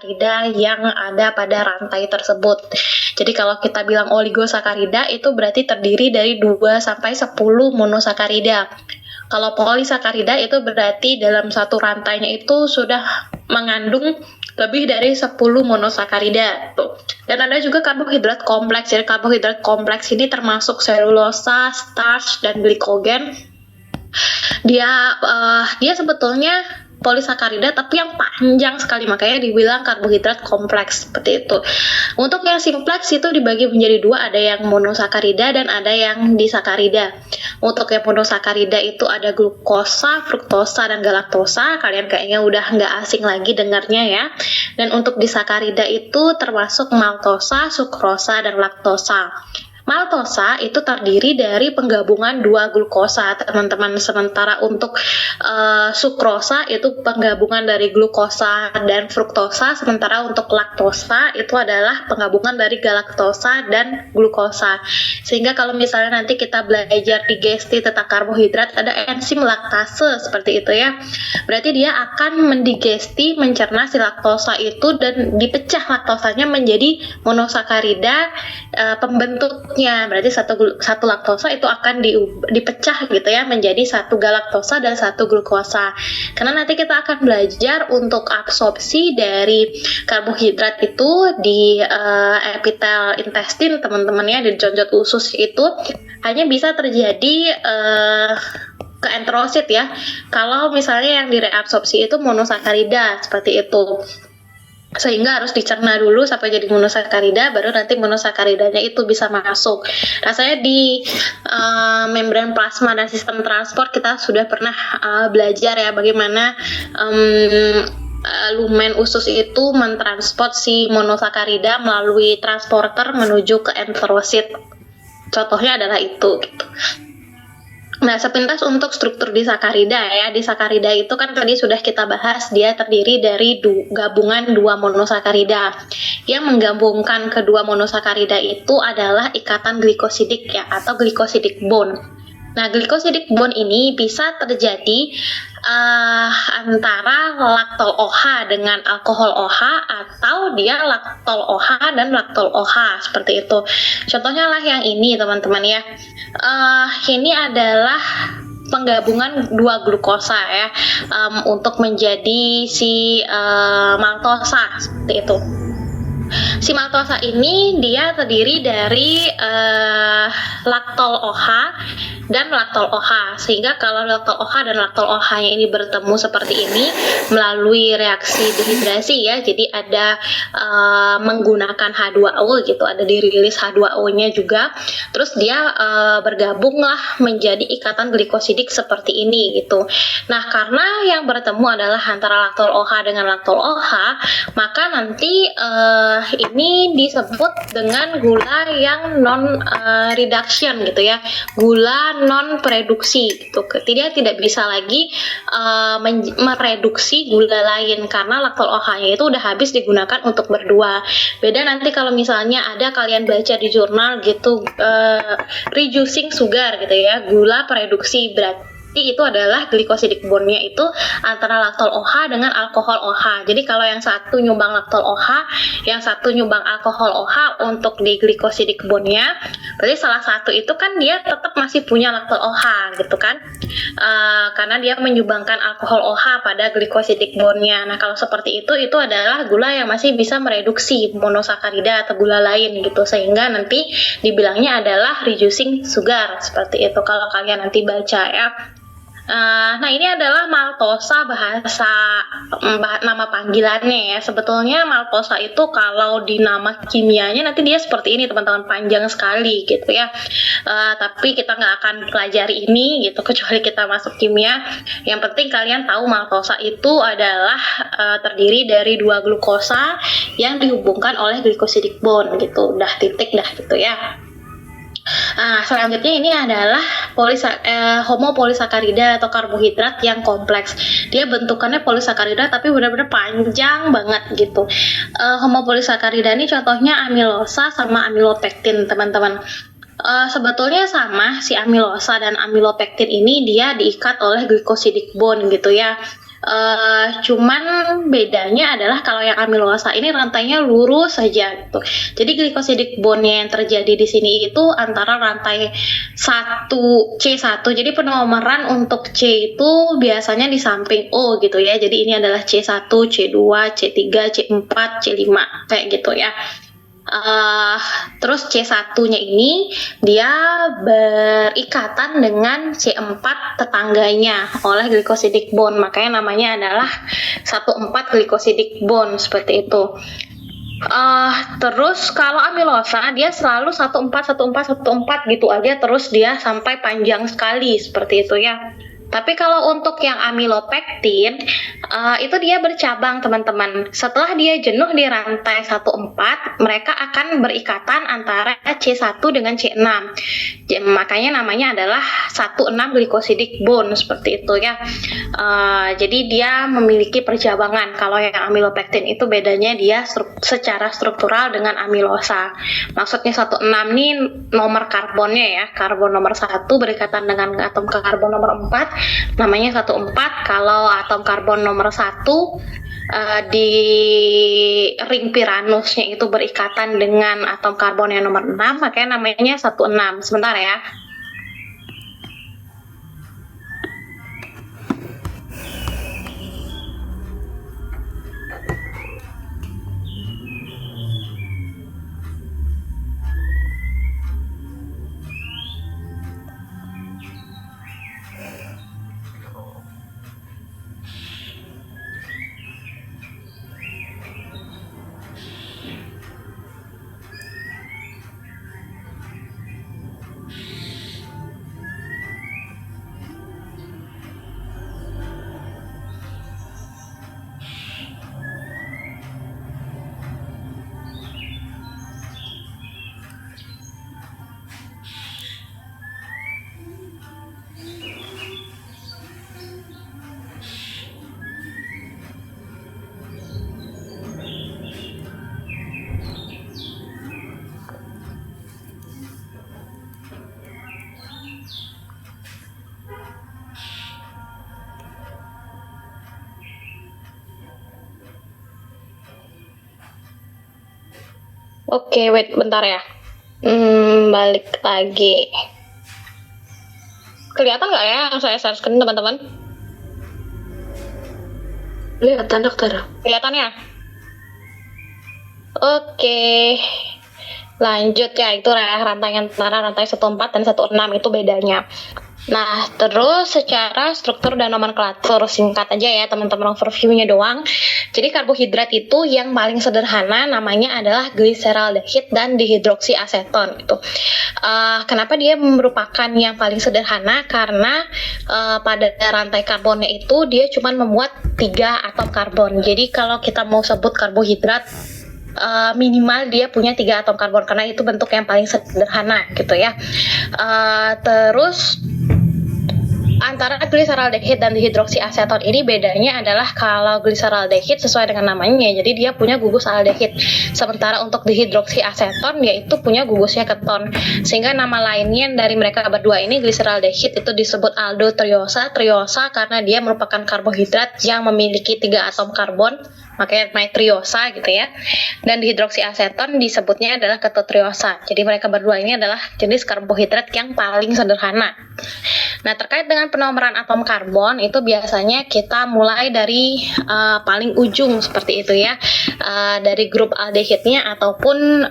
monosakarida yang ada pada rantai tersebut. Jadi kalau kita bilang oligosakarida itu berarti terdiri dari 2 sampai 10 monosakarida. Kalau polisakarida itu berarti dalam satu rantainya itu sudah mengandung lebih dari 10 monosakarida tuh. Dan ada juga karbohidrat kompleks. Jadi karbohidrat kompleks ini termasuk selulosa, starch, dan glikogen. Dia sebetulnya polisakarida tapi yang panjang sekali, makanya dibilang karbohidrat kompleks seperti itu. Untuk yang simpleks itu dibagi menjadi 2, ada yang monosakarida dan ada yang disakarida. Untuk yang monosakarida itu ada glukosa, fruktosa, dan galaktosa. Kalian kayaknya udah nggak asing lagi dengarnya ya. Dan untuk disakarida itu termasuk maltosa, sukrosa, dan laktosa. Maltosa itu terdiri dari penggabungan 2 glukosa, teman-teman. Sementara untuk sukrosa itu penggabungan dari glukosa dan fruktosa. Sementara untuk laktosa itu adalah penggabungan dari galaktosa dan glukosa. Sehingga kalau misalnya nanti kita belajar digesti tentang karbohidrat, ada enzim laktase seperti itu ya. Berarti dia akan mendigesti, mencerna si laktosa itu dan dipecah laktosanya menjadi monosakarida pembentuk. Berarti satu laktosa itu akan dipecah gitu ya menjadi 1 galaktosa dan 1 glukosa. Karena nanti kita akan belajar untuk absorpsi dari karbohidrat itu di epitel intestin, teman-teman ya, di jonjot usus itu hanya bisa terjadi ke enterosit ya. Kalau misalnya yang direabsorpsi itu monosakarida seperti itu. Sehingga harus dicerna dulu sampai jadi monosakarida, baru nanti monosakaridanya itu bisa masuk. Rasanya di membran plasma dan sistem transport kita sudah pernah belajar ya bagaimana lumen usus itu mentransport si monosakarida melalui transporter menuju ke enterosit. Contohnya adalah itu gitu. Nah, sepintas untuk struktur disakarida ya. Disakarida itu kan tadi sudah kita bahas, dia terdiri dari gabungan 2 monosakarida. Yang menggabungkan kedua monosakarida itu adalah ikatan glikosidik ya, atau glycosidic bond. Nah, glycosidic bond ini bisa terjadi antara laktol OH dengan alkohol OH, atau dia laktol OH dan laktol OH seperti itu. Contohnya lah yang ini teman-teman ya. Ini adalah penggabungan 2 glukosa ya untuk menjadi si maltosa seperti itu. Si maltosa ini dia terdiri dari laktol OH dan laktol OH, sehingga kalau laktol OH dan laktol OH-nya ini bertemu seperti ini melalui reaksi dehidrasi ya, jadi ada menggunakan H2O gitu, ada dirilis H2O-nya juga, terus dia bergabunglah menjadi ikatan glikosidik seperti ini gitu. Nah, karena yang bertemu adalah antara laktol OH dengan laktol OH, maka nanti ini disebut dengan gula yang non reduction gitu ya, gula non produksi gitu. Dia tidak bisa lagi mereduksi gula lain karena laktol OH-nya itu udah habis digunakan untuk berdua. Beda nanti kalau misalnya ada kalian baca di jurnal gitu reducing sugar gitu ya, gula pereduksi, berarti itu adalah glycosidic bond-nya itu antara laktol OH dengan alkohol OH. Jadi kalau yang satu nyumbang laktol OH, yang satu nyumbang alkohol OH untuk di glycosidic bond-nya, berarti salah satu itu kan dia tetap masih punya laktol OH gitu kan, karena dia menyumbangkan alkohol OH pada glycosidic bond-nya. Nah, kalau seperti itu adalah gula yang masih bisa mereduksi monosakarida atau gula lain gitu, sehingga nanti dibilangnya adalah reducing sugar seperti itu kalau kalian nanti baca ya. Nah, ini adalah maltosa, nama panggilannya ya. Sebetulnya maltosa itu kalau di nama kimianya nanti dia seperti ini teman-teman, panjang sekali gitu ya. Tapi kita nggak akan pelajari ini gitu kecuali kita masuk kimia. Yang penting kalian tahu maltosa itu adalah terdiri dari 2 glukosa yang dihubungkan oleh glycosidic bond gitu. Udah titik dah gitu ya. Selanjutnya ini adalah homopolisakarida atau karbohidrat yang kompleks. Dia bentukannya polisakarida tapi benar-benar panjang banget gitu. Homopolisakarida ini contohnya amilosa sama amilopektin, teman-teman. Sebetulnya sama, si amilosa dan amilopektin ini dia diikat oleh glycosidic bond gitu ya. Cuman bedanya adalah kalau yang amilosa ini rantainya lurus saja gitu. Jadi glycosidic bond-nya yang terjadi di sini itu antara rantai 1 C1. Jadi penomeran untuk C itu biasanya di samping O gitu ya. Jadi ini adalah C1, C2, C3, C4, C5 kayak gitu ya. Terus C1-nya ini dia berikatan dengan C4 tetangganya oleh glycosidic bond, makanya namanya adalah 1,4 glycosidic bond seperti itu. Terus kalau amilosa dia selalu 1,4 gitu aja, terus dia sampai panjang sekali seperti itu ya. Tapi kalau untuk yang amilopektin, itu dia bercabang teman-teman. Setelah dia jenuh di rantai 1,4, mereka akan berikatan antara C1 dengan C6. Makanya namanya adalah 1,6 glycosidic bond seperti itu ya. Jadi dia memiliki percabangan. Kalau yang amilopektin itu bedanya dia secara struktural dengan amilosa. Maksudnya 1,6 ini nomor karbonnya ya. Karbon nomor 1 berikatan dengan atom karbon nomor 4. Namanya 1,4. Kalau atom karbon nomor 1 di ring piranusnya itu berikatan dengan atom karbon yang nomor 6, makanya namanya 1,6. Sebentar ya. Oke, wait bentar ya. Balik lagi. Kelihatan nggak ya yang saya share screen teman-teman? Kelihatan dokter. Kelihatan ya? Oke. Lanjut ya, itu rantai antara rantai 1,4 dan 1,6 itu bedanya. Nah, terus secara struktur dan nomenklatur singkat aja ya teman-teman, overview-nya doang. Jadi karbohidrat itu yang paling sederhana namanya adalah glyceraldehyde dan dihidroksiaseton gitu. Kenapa dia merupakan yang paling sederhana? Karena pada rantai karbonnya itu dia cuma memuat 3 atom karbon. Jadi kalau kita mau sebut karbohidrat, minimal dia punya 3 atom karbon karena itu bentuk yang paling sederhana gitu ya. Terus antara glyceraldehyde dan dihidroksiaseton ini bedanya adalah kalau glyceraldehyde sesuai dengan namanya, jadi dia punya gugus aldehid. Sementara untuk dihidroksiaseton yaitu punya gugusnya keton. Sehingga nama lainnya dari mereka berdua ini glyceraldehyde itu disebut aldotriosa. Triosa karena dia merupakan karbohidrat yang memiliki 3 atom karbon, makanya triosa gitu ya. Dan dihidroksiaseton disebutnya adalah ketotriosa. Jadi mereka berdua ini adalah jenis karbohidrat yang paling sederhana. Nah, terkait dengan penomeran atom karbon itu biasanya kita mulai dari paling ujung seperti itu ya, dari grup aldehidnya ataupun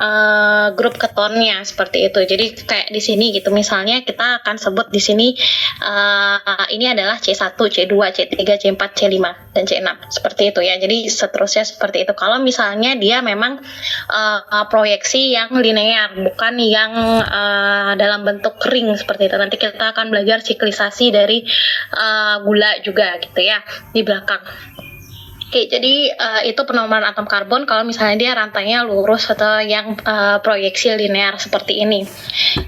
grup ketonnya seperti itu. Jadi kayak di sini gitu, misalnya kita akan sebut di sini ini adalah C1, C2, C3, C4, C5 dan C6 seperti itu ya. Jadi seterusnya seperti itu. Kalau misalnya dia memang proyeksi yang linear, bukan yang dalam bentuk ring seperti itu. Nanti kita akan belajar siklisasi dari gula juga gitu ya di belakang. Oke, jadi itu penomoran atom karbon kalau misalnya dia rantainya lurus atau yang proyeksi linear seperti ini.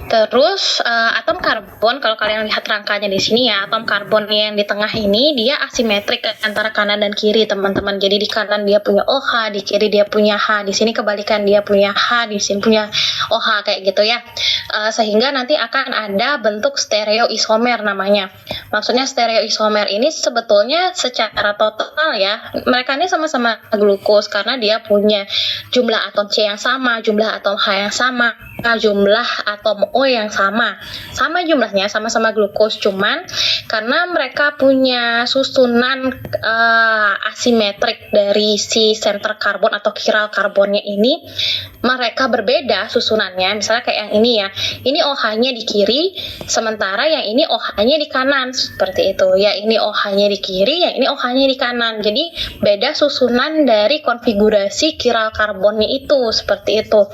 Terus atom karbon kalau kalian lihat rangkanya di sini ya, atom karbon yang di tengah ini dia asimetrik antara kanan dan kiri, teman-teman. Jadi di kanan dia punya OH, di kiri dia punya H. Di sini kebalikan, dia punya H, di sini punya OH kayak gitu ya. Sehingga nanti akan ada bentuk stereoisomer namanya. Maksudnya stereoisomer ini sebetulnya secara total ya, mereka ini sama-sama glukos karena dia punya jumlah atom C yang sama, jumlah atom H yang sama, jumlah atom O yang sama jumlahnya, sama-sama glukos, cuman karena mereka punya susunan asimetrik dari si center karbon atau chiral karbonnya ini, mereka berbeda susunannya. Misalnya kayak yang ini ya, ini OH-nya di kiri, sementara yang ini OH-nya di kanan, seperti itu ya. Ini OH-nya di kiri, yang ini OH-nya di kanan, jadi beda susunan dari konfigurasi chiral karbonnya itu, seperti itu.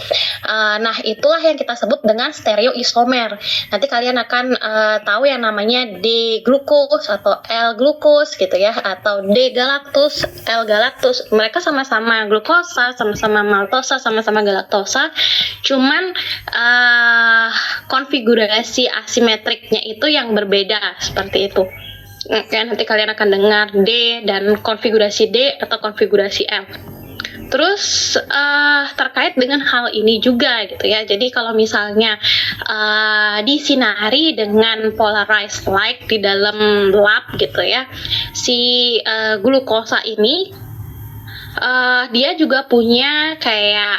Nah, itulah yang kita sebut dengan stereoisomer. Nanti kalian akan tahu yang namanya D-glukos atau L-glukos gitu ya, atau D-galactose, L-galactose. Mereka sama-sama glukosa, sama-sama maltosa, sama-sama galaktosa, cuman konfigurasi asimetriknya itu yang berbeda, seperti itu. Oke, nanti kalian akan dengar D dan konfigurasi D atau konfigurasi L. Terus terkait dengan hal ini juga gitu ya. Jadi kalau misalnya disinari dengan polarized light di dalam lab gitu ya, si glukosa ini dia juga punya kayak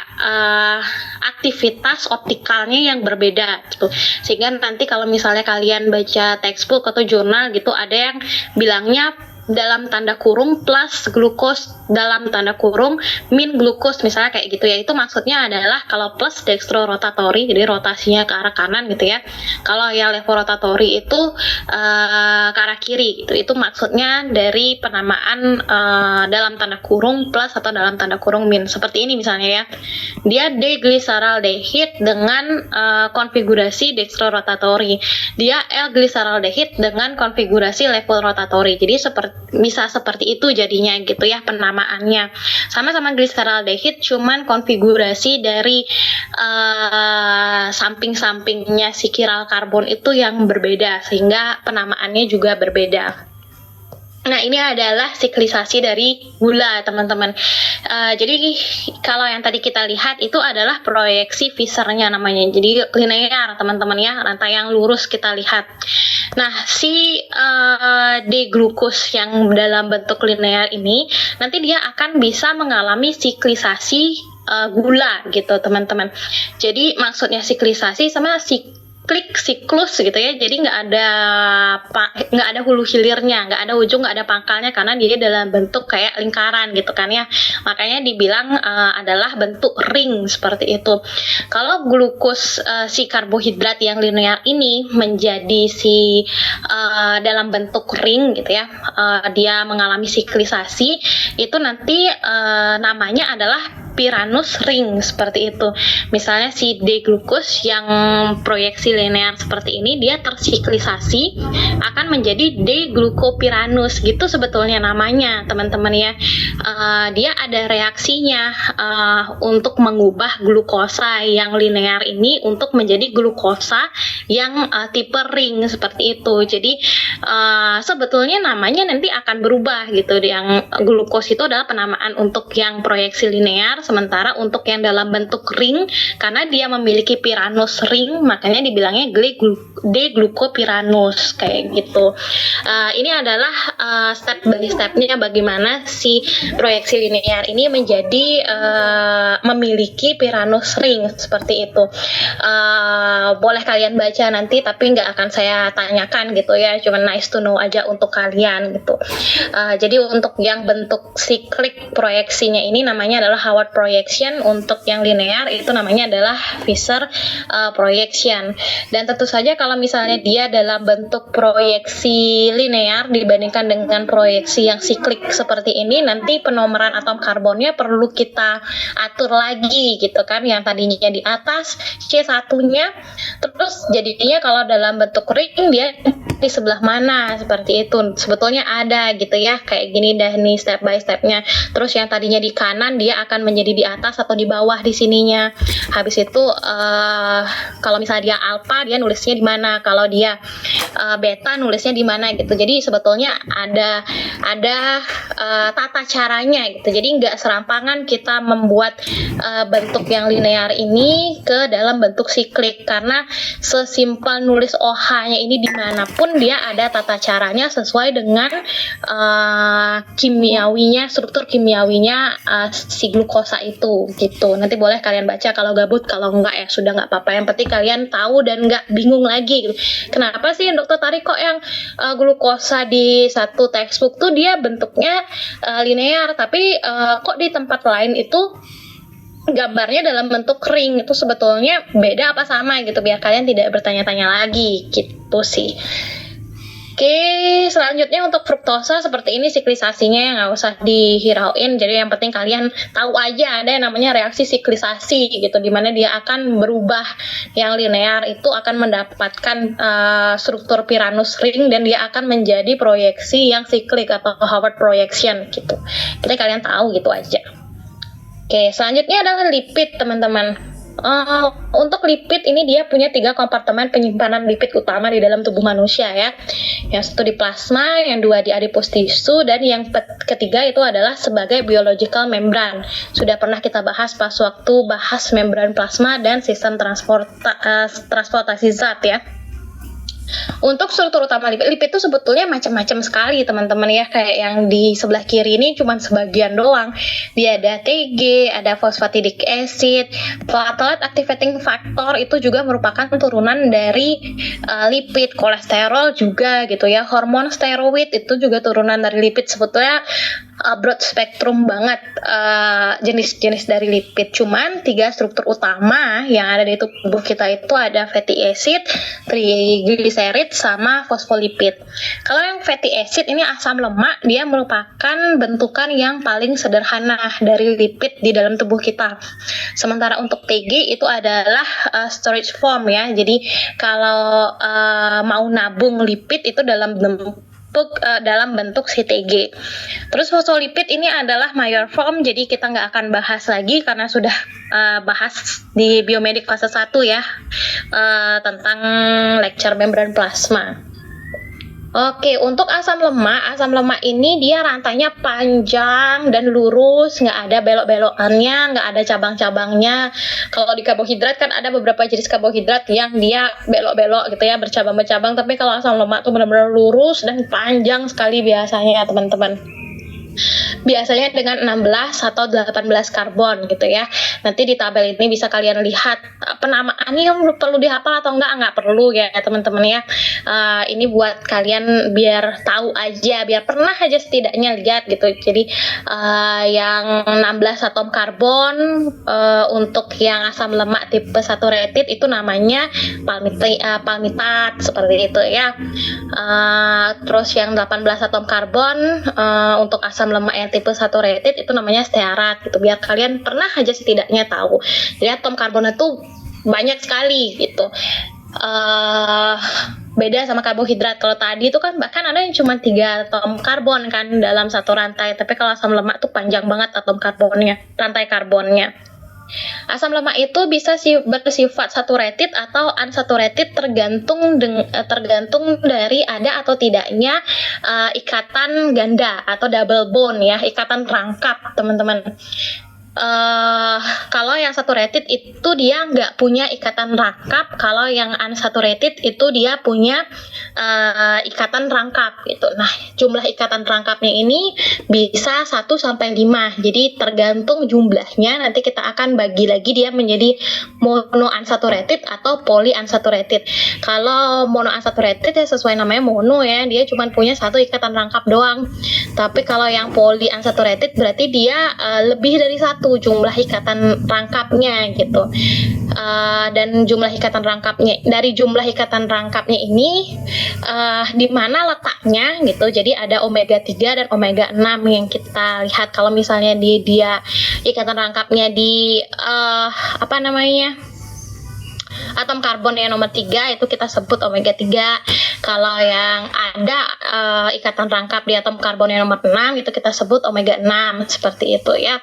aktivitas optikalnya yang berbeda gitu. Sehingga nanti kalau misalnya kalian baca textbook atau jurnal gitu, ada yang bilangnya dalam tanda kurung plus glukos dalam tanda kurung min glukos, misalnya kayak gitu ya. Itu maksudnya adalah kalau plus dextrorotatory, jadi rotasinya ke arah kanan gitu ya. Kalau yang levorotatory itu ke arah kiri gitu. Itu maksudnya dari penamaan dalam tanda kurung plus atau dalam tanda kurung min. Seperti ini misalnya ya. Dia D-glyceraldehyde dengan konfigurasi dextrorotatory. Dia L-glyceraldehyde dengan konfigurasi levorotatory. Jadi bisa seperti itu jadinya gitu ya penamaannya. Sama-sama glyceraldehyde, cuman konfigurasi dari samping-sampingnya si chiral karbon itu yang berbeda, sehingga penamaannya juga berbeda. Nah, ini adalah siklisasi dari gula, teman-teman. Jadi kalau yang tadi kita lihat itu adalah proyeksi Fishernya namanya. Jadi linear, teman-teman ya, rantai yang lurus kita lihat. Nah, si D-glukos yang dalam bentuk linear ini nanti dia akan bisa mengalami siklisasi gula gitu, teman-teman. Jadi maksudnya siklisasi sama siklus gitu ya, jadi nggak ada hulu hilirnya, nggak ada ujung, nggak ada pangkalnya, karena dia dalam bentuk kayak lingkaran gitu kan ya, makanya dibilang adalah bentuk ring seperti itu. Kalau glukos si karbohidrat yang linear ini menjadi si dalam bentuk ring gitu ya, dia mengalami siklisasi, itu nanti namanya adalah Pyranus ring, seperti itu. Misalnya si D-glukos yang proyeksi linear seperti ini, dia tersiklisasi akan menjadi D-glukopyranus gitu sebetulnya namanya, teman-teman ya. Dia ada reaksinya untuk mengubah glukosa yang linear ini untuk menjadi glukosa yang tipe ring seperti itu. Jadi sebetulnya namanya nanti akan berubah gitu. Yang glukos itu adalah penamaan untuk yang proyeksi linear, sementara untuk yang dalam bentuk ring, karena dia memiliki Pyranus ring, makanya dibilangnya D-glukopyranus kayak gitu. Ini adalah step by stepnya bagaimana si proyeksi linear ini menjadi memiliki Pyranus ring seperti itu. Boleh kalian baca nanti, tapi nggak akan saya tanyakan gitu ya, cuma nice to know aja untuk kalian gitu. Jadi untuk yang bentuk siklik proyeksinya ini namanya adalah Howard Howard projection. Untuk yang linear itu namanya adalah Fisher projection. Dan tentu saja kalau misalnya dia dalam bentuk proyeksi linear dibandingkan dengan proyeksi yang siklik seperti ini, nanti penomoran atom karbonnya perlu kita atur lagi gitu kan, yang tadinya di atas C1-nya, terus jadinya kalau dalam bentuk ring dia di sebelah mana, seperti itu. Sebetulnya ada gitu ya, kayak gini dah nih step by stepnya. Terus yang tadinya di kanan dia akan menjadi di atas atau di bawah di sininya. Habis itu kalau misalnya dia alpha dia nulisnya di mana, kalau dia beta nulisnya di mana gitu. Jadi sebetulnya ada tata caranya gitu. Jadi nggak serampangan kita membuat bentuk yang linear ini ke dalam bentuk siklik, karena sesimpel nulis OH-nya ini dimanapun dia ada tata caranya sesuai dengan kimiawinya, struktur kimiawinya si glukosa itu gitu. Nanti boleh kalian baca kalau gabut, kalau enggak ya sudah nggak apa-apa. Yang penting kalian tahu dan nggak bingung lagi gitu. Kenapa sih Dokter Tari kok yang glukosa di satu textbook tuh dia bentuknya linear, tapi kok di tempat lain itu gambarnya dalam bentuk ring? Itu sebetulnya beda apa sama gitu, biar kalian tidak bertanya-tanya lagi gitu sih. Oke, selanjutnya untuk fruktosa seperti ini siklisasinya nggak usah dihirauin. Jadi yang penting kalian tahu aja ada yang namanya reaksi siklisasi gitu, dimana dia akan berubah. Yang linear itu akan mendapatkan struktur Pyranus ring dan dia akan menjadi proyeksi yang siklik atau Howard projection gitu. Jadi kalian tahu gitu aja. Oke, selanjutnya adalah lipid, teman-teman. Untuk lipid ini dia punya 3 kompartemen penyimpanan lipid utama di dalam tubuh manusia ya. Yang satu di plasma, yang 2 di adipose tissue, dan yang ketiga itu adalah sebagai biological membran. Sudah pernah kita bahas pas waktu bahas membran plasma dan sistem transportasi zat ya. Untuk struktur utama lipid itu sebetulnya macam-macam sekali teman-teman ya, kayak yang di sebelah kiri ini cuma sebagian doang. Dia ada TG, ada phosphatidic acid, folate activating factor itu juga merupakan turunan dari lipid, kolesterol juga gitu ya, hormon steroid itu juga turunan dari lipid. Sebetulnya broad spectrum banget jenis-jenis dari lipid. Cuman 3 struktur utama yang ada di tubuh kita itu ada fatty acid, triglycerid, sama fosfolipid. Kalau yang fatty acid ini asam lemak, dia merupakan bentukan yang paling sederhana dari lipid di dalam tubuh kita. Sementara untuk TG itu adalah storage form ya. Jadi kalau mau nabung lipid itu dalam bentuk CTG. Terus fosfolipid ini adalah major form, jadi kita nggak akan bahas lagi karena sudah bahas di biomedik fase 1 ya, tentang lecture membran plasma. Oke, untuk asam lemak ini dia rantainya panjang dan lurus, nggak ada belok-belokannya, nggak ada cabang-cabangnya. Kalau di karbohidrat kan ada beberapa jenis karbohidrat yang dia belok-belok gitu ya, bercabang-bercabang, tapi kalau asam lemak tuh benar-benar lurus dan panjang sekali biasanya ya teman-teman. Biasanya dengan 16 atau 18 karbon gitu ya. Nanti di tabel ini bisa kalian lihat penamaannya perlu dihafal atau enggak perlu ya teman-teman ya. Ini buat kalian biar tahu aja, biar pernah aja setidaknya lihat gitu. Jadi yang 16 atom karbon untuk yang asam lemak tipe saturated itu namanya palmitat seperti itu ya. Terus yang 18 atom karbon untuk asam lemak yang tipe saturated itu namanya stearat gitu, biar kalian pernah aja setidaknya tahu. Jadi atom karbon itu banyak sekali gitu. Beda sama karbohidrat. Kalau tadi itu kan bahkan ada yang cuma 3 atom karbon kan dalam satu rantai, tapi kalau asam lemak tuh panjang banget atom karbonnya, rantai karbonnya. Asam lemak itu bisa bersifat saturated atau unsaturated tergantung dari ada atau tidaknya ikatan ganda atau double bond ya, ikatan rangkap teman-teman. Kalau yang unsaturated itu dia nggak punya ikatan rangkap, kalau yang unsaturated itu dia punya ikatan rangkap gitu. Nah, jumlah ikatan rangkapnya ini bisa 1 sampai 5. Jadi tergantung jumlahnya nanti kita akan bagi lagi dia menjadi mono unsaturated atau poly unsaturated. Kalau mono unsaturated ya sesuai namanya mono ya, dia cuma punya 1 ikatan rangkap doang. Tapi kalau yang poly unsaturated berarti dia lebih dari 1 jumlah ikatan rangkapnya gitu. Dan jumlah ikatan rangkapnya, dari jumlah ikatan rangkapnya ini di mana letaknya gitu. Jadi ada omega 3 dan omega 6 yang kita lihat. Kalau misalnya dia ikatan rangkapnya di atom karbon yang nomor 3 itu kita sebut omega 3. Kalau yang ada ikatan rangkap di atom karbon yang nomor 6 itu kita sebut omega 6, seperti itu ya.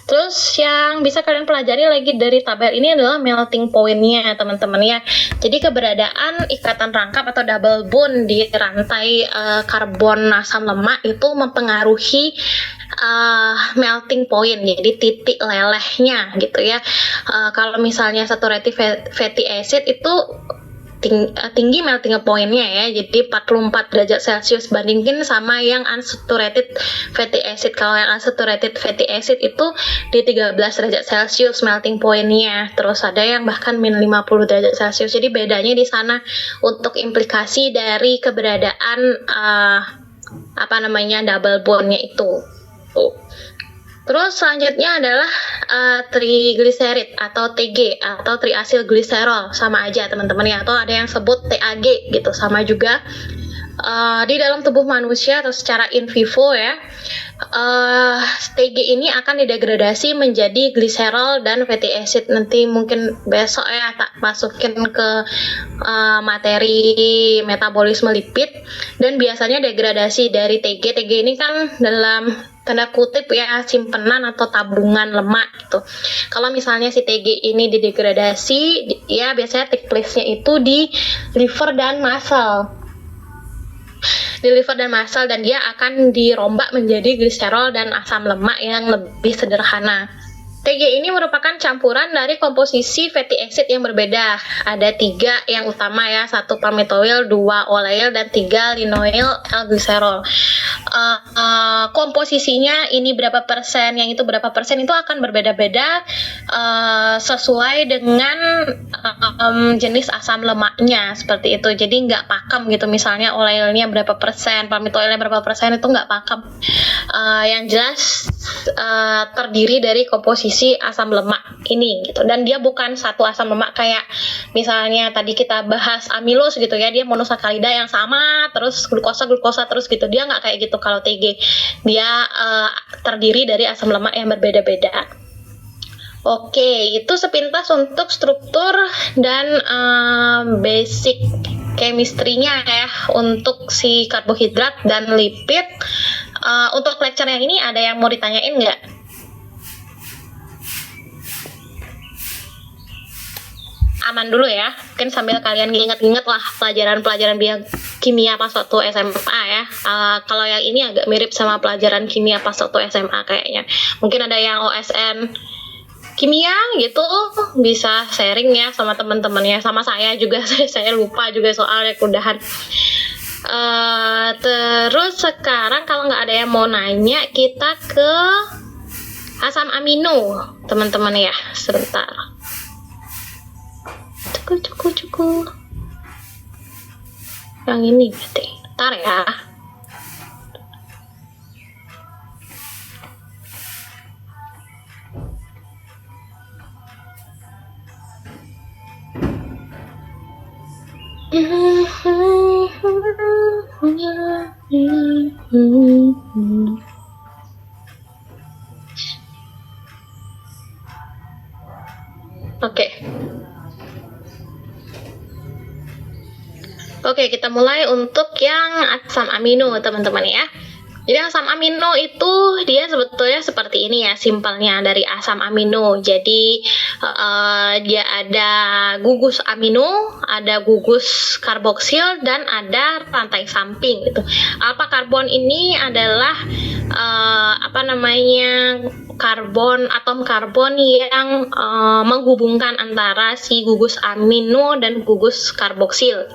Terus yang bisa kalian pelajari lagi dari tabel ini adalah melting point-nya teman-teman ya. Jadi keberadaan ikatan rangkap atau double bond di rantai karbon asam lemak itu mempengaruhi melting point, jadi titik lelehnya gitu ya. Kalau misalnya saturated fatty acid itu tinggi melting point-nya ya, jadi 44 derajat Celcius, bandingin sama yang unsaturated fatty acid. Kalau yang unsaturated fatty acid itu di 13 derajat Celcius melting point-nya, terus ada yang bahkan min 50 derajat Celcius. Jadi bedanya di sana untuk implikasi dari keberadaan double bond-nya itu. Terus selanjutnya adalah triglycerid atau TG atau triasil gliserol, sama aja teman-teman ya, atau ada yang sebut TAG gitu, sama juga. Di dalam tubuh manusia atau secara in vivo ya, TG ini akan didegradasi menjadi gliserol dan fatty acid. Nanti mungkin besok ya tak masukin ke materi metabolisme lipid. Dan biasanya degradasi dari TG ini kan dalam tanda kutip ya simpenan atau tabungan lemak gitu. Kalau misalnya si TG ini didegradasi ya biasanya take place-nya itu di liver dan muscle. Dan dia akan dirombak menjadi gliserol dan asam lemak yang lebih sederhana. TG ini merupakan campuran dari komposisi fatty acid yang berbeda. Ada 3 yang utama ya, 1 palmitoyl, 2 oleil, dan 3 linoyl L-glycerol. Komposisinya ini berapa persen, yang itu berapa persen, itu akan berbeda-beda sesuai dengan jenis asam lemaknya, seperti itu. Jadi nggak pakem gitu, misalnya oleilnya berapa persen, palmitoylnya berapa persen, itu nggak pakem. Yang jelas terdiri dari komposisi asam lemak ini gitu, dan dia bukan satu asam lemak kayak misalnya tadi kita bahas amilose gitu ya, dia monosakarida yang sama terus glukosa terus gitu. Dia nggak kayak gitu kalau TG, dia terdiri dari asam lemak yang berbeda-beda. Oke, itu sepintas untuk struktur dan basic chemistry-nya ya untuk si karbohidrat dan lipid. Untuk lecture yang ini ada yang mau ditanyain nggak? Aman dulu ya, mungkin sambil kalian inget-inget lah pelajaran-pelajaran kimia pas waktu SMA ya. Kalau yang ini agak mirip sama pelajaran kimia pas waktu SMA kayaknya. Mungkin ada yang OSN kimia gitu, bisa sharing ya sama teman-temannya, sama saya juga. Saya lupa juga soalnya udahan. Terus sekarang kalau nggak ada yang mau nanya, kita ke asam amino teman-teman ya, sebentar. Cukup. Yang ini berarti. Ntar ya. Oke, kita mulai untuk yang asam amino teman-teman ya. Jadi asam amino itu dia sebetulnya seperti ini ya, simpelnya dari asam amino. Jadi dia ada gugus amino, ada gugus karboksil, dan ada rantai samping gitu. Alpha karbon ini adalah atom karbon yang menghubungkan antara si gugus amino dan gugus karboksil.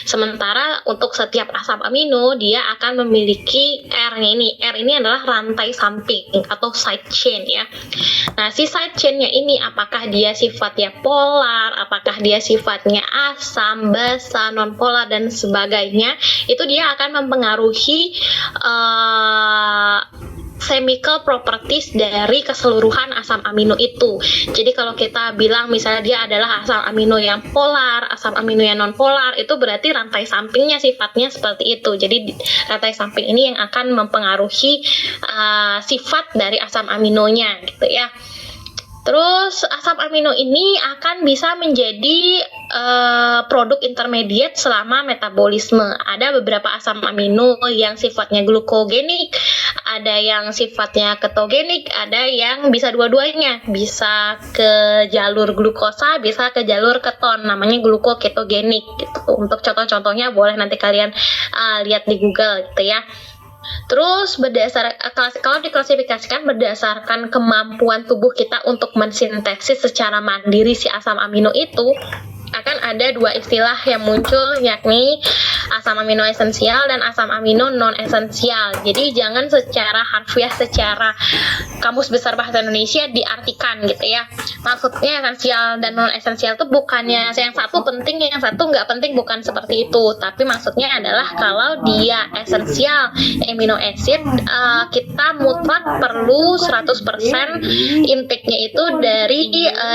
Sementara untuk setiap asam amino dia akan memiliki R-nya ini. R ini adalah rantai samping atau side chain ya. Nah, si side chain-nya ini apakah dia sifatnya polar, apakah dia sifatnya asam, basa, nonpolar dan sebagainya, itu dia akan mempengaruhi chemical properties dari keseluruhan asam amino itu. Jadi kalau kita bilang misalnya dia adalah asam amino yang polar, asam amino yang non polar, itu berarti rantai sampingnya sifatnya seperti itu. Jadi rantai samping ini yang akan mempengaruhi sifat dari asam aminonya gitu ya. Terus asam amino ini akan bisa menjadi produk intermediate selama metabolisme. Ada beberapa asam amino yang sifatnya glukogenik, ada yang sifatnya ketogenik, ada yang bisa dua-duanya, bisa ke jalur glukosa, bisa ke jalur keton, namanya glukoketogenik gitu. Untuk contoh-contohnya boleh nanti kalian lihat di Google gitu ya. Terus kalau diklasifikasikan berdasarkan kemampuan tubuh kita untuk mensintesis secara mandiri si asam amino itu, akan ada dua istilah yang muncul, yakni asam amino esensial dan asam amino non esensial. Jadi jangan secara harfiah, secara kamus besar bahasa Indonesia diartikan gitu ya. Maksudnya esensial dan non esensial itu bukannya yang satu penting, yang satu nggak penting, bukan seperti itu. Tapi maksudnya adalah kalau dia esensial amino acid, kita mutlak perlu 100% intake-nya itu dari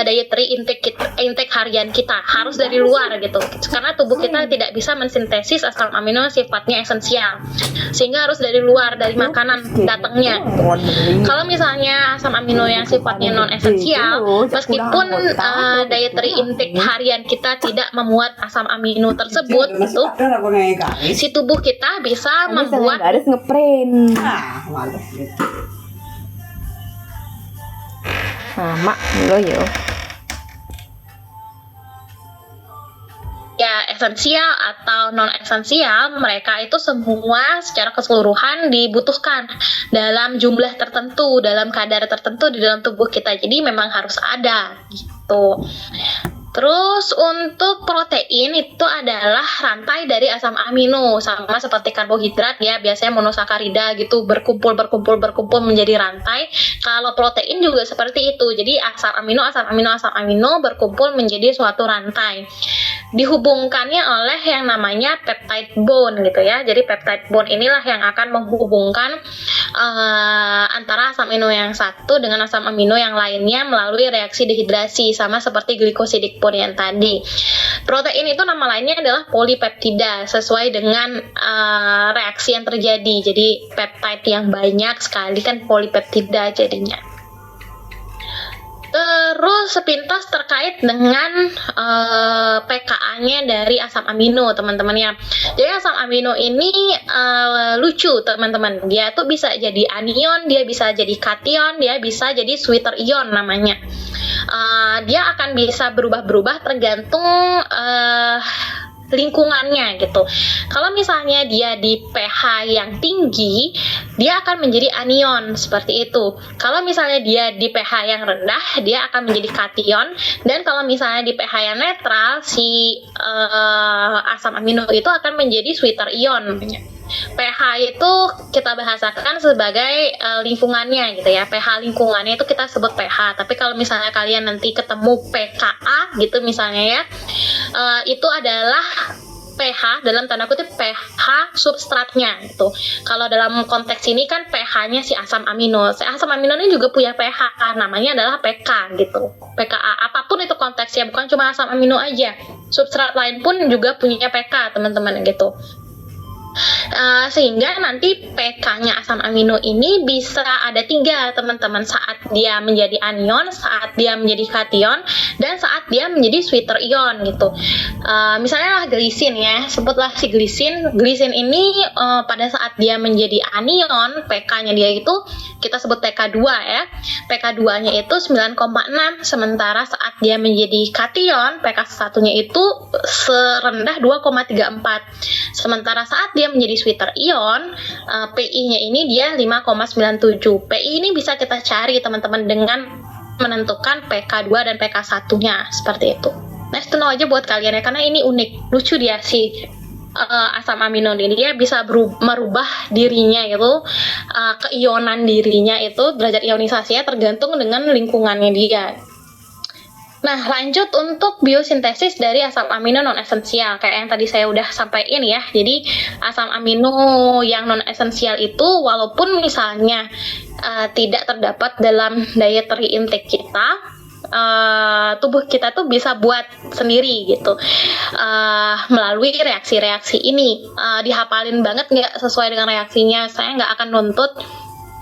dietary intake harian kita, harus dari luar gitu. Karena tubuh kita tidak bisa mensintesis asam amino sifatnya esensial, sehingga harus dari luar, dari makanan datangnya. Kalau misalnya asam amino yang sifatnya non esensial, meskipun dietary intake harian kita tidak memuat asam amino tersebut gitu, si tubuh kita bisa membuat sama lo yo. Ya, esensial atau non esensial, mereka itu semua secara keseluruhan dibutuhkan dalam jumlah tertentu, dalam kadar tertentu di dalam tubuh kita. Jadi memang harus ada gitu. Terus untuk protein itu adalah rantai dari asam amino, sama seperti karbohidrat ya, biasanya monosakarida gitu berkumpul menjadi rantai. Kalau protein juga seperti itu. Jadi asam amino berkumpul menjadi suatu rantai. Dihubungkannya oleh yang namanya peptide bond gitu ya. Jadi peptide bond inilah yang akan menghubungkan antara asam amino yang satu dengan asam amino yang lainnya melalui reaksi dehidrasi, sama seperti glikosidik bond yang tadi. Protein itu nama lainnya adalah polipeptida, sesuai dengan reaksi yang terjadi. Jadi peptide yang banyak sekali kan polipeptida jadinya. Terus sepintas terkait dengan pKa-nya dari asam amino, teman-teman ya. Jadi asam amino ini lucu, teman-teman. Dia tuh bisa jadi anion, dia bisa jadi kation, dia bisa jadi sweeter ion namanya. Dia akan bisa berubah-berubah tergantung lingkungannya gitu. Kalau misalnya dia di pH yang tinggi, dia akan menjadi anion seperti itu. Kalau misalnya dia di pH yang rendah, dia akan menjadi kation. Dan kalau misalnya di pH yang netral, si asam amino itu akan menjadi sweeter ion. pH itu kita bahasakan sebagai lingkungannya gitu ya. pH lingkungannya itu kita sebut pH. Tapi kalau misalnya kalian nanti ketemu pKa gitu misalnya ya, itu adalah pH dalam tanda kutip pH substratnya gitu. Kalau dalam konteks ini kan pH-nya si asam amino. Si asam amino ini juga punya pH, namanya adalah pK gitu. pKa, apapun itu konteksnya, bukan cuma asam amino aja. Substrat lain pun juga punya pK, teman-teman gitu. Sehingga nanti pK-nya asam amino ini bisa ada 3, teman-teman, saat dia menjadi anion, saat dia menjadi kation, dan saat dia menjadi sweeter ion gitu. Misalnya lah glisin ya, sebutlah si glisin. Glisin ini pada saat dia menjadi anion, pK-nya dia itu kita sebut pK2 ya. pK2-nya itu 9,6, sementara saat dia menjadi kation, pK1-nya itu serendah 2,34. Sementara saat dia menjadi sweeter ion, PI-nya ini dia 5,97. PI ini bisa kita cari teman-teman dengan menentukan pK2 dan pK1-nya seperti itu. Nice to know aja buat kalian ya, karena ini unik, lucu dia si asam amino ini. Dia bisa merubah dirinya itu, keionan dirinya itu, derajat ionisasinya tergantung dengan lingkungannya dia. Nah, lanjut untuk biosintesis dari asam amino non esensial kayak yang tadi saya udah sampaikan ya. Jadi asam amino yang non esensial itu walaupun misalnya tidak terdapat dalam dietary intake kita, tubuh kita tuh bisa buat sendiri gitu melalui reaksi-reaksi ini. Dihafalin banget nggak sesuai dengan reaksinya, saya nggak akan nuntut.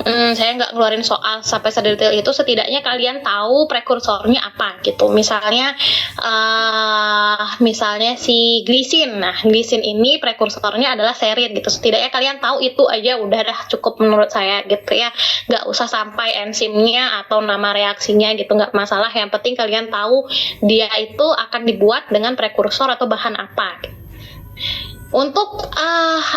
Saya nggak ngeluarin soal sampai sedetail itu, setidaknya kalian tahu prekursornya apa gitu. Misalnya si glisin. Nah, glisin ini prekursornya adalah serin gitu. Setidaknya kalian tahu itu aja udah cukup menurut saya gitu ya. Nggak usah sampai enzimnya atau nama reaksinya gitu, nggak masalah. Yang penting kalian tahu dia itu akan dibuat dengan prekursor atau bahan apa. Untuk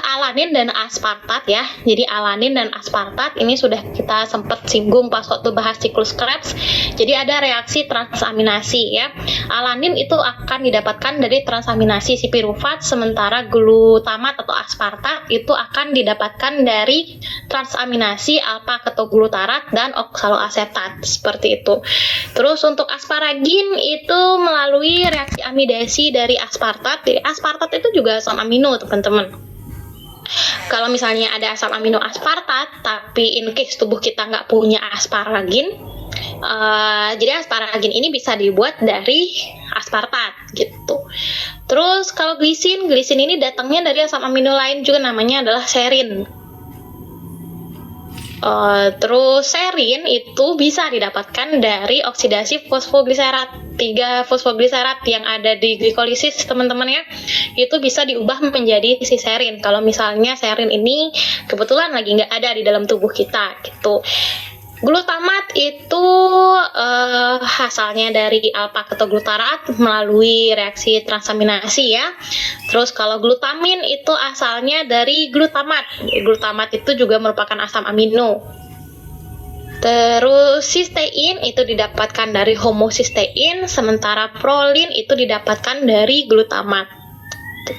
alanin dan aspartat ya, jadi alanin dan aspartat ini sudah kita sempat singgung pas waktu bahas siklus Krebs. Jadi ada reaksi transaminasi ya. Alanin itu akan didapatkan dari transaminasi si pirufat, sementara glutamat atau aspartat itu akan didapatkan dari transaminasi alfa ketoglutarat dan oksaloasetat, seperti itu. Terus untuk asparagin itu melalui reaksi amidasi dari aspartat. Jadi aspartat itu juga asam amino teman-teman. Kalau misalnya ada asam amino aspartat, tapi in case tubuh kita nggak punya asparagin, jadi asparagin ini bisa dibuat dari aspartat gitu. Terus kalau glisin ini datangnya dari asam amino lain juga, namanya adalah serin. Terus serin itu bisa didapatkan dari oksidasi fosfogliserat. 3 fosfogliserat yang ada di glikolisis teman-teman ya, itu bisa diubah menjadi si serin. Kalau misalnya serin ini kebetulan lagi nggak ada di dalam tubuh kita gitu. Glutamat itu asalnya dari alfa ketoglutarat melalui reaksi transaminasi ya. Terus kalau glutamin itu asalnya dari glutamat. Glutamat itu juga merupakan asam amino. Terus sistein itu didapatkan dari homosistein, sementara prolin itu didapatkan dari glutamat.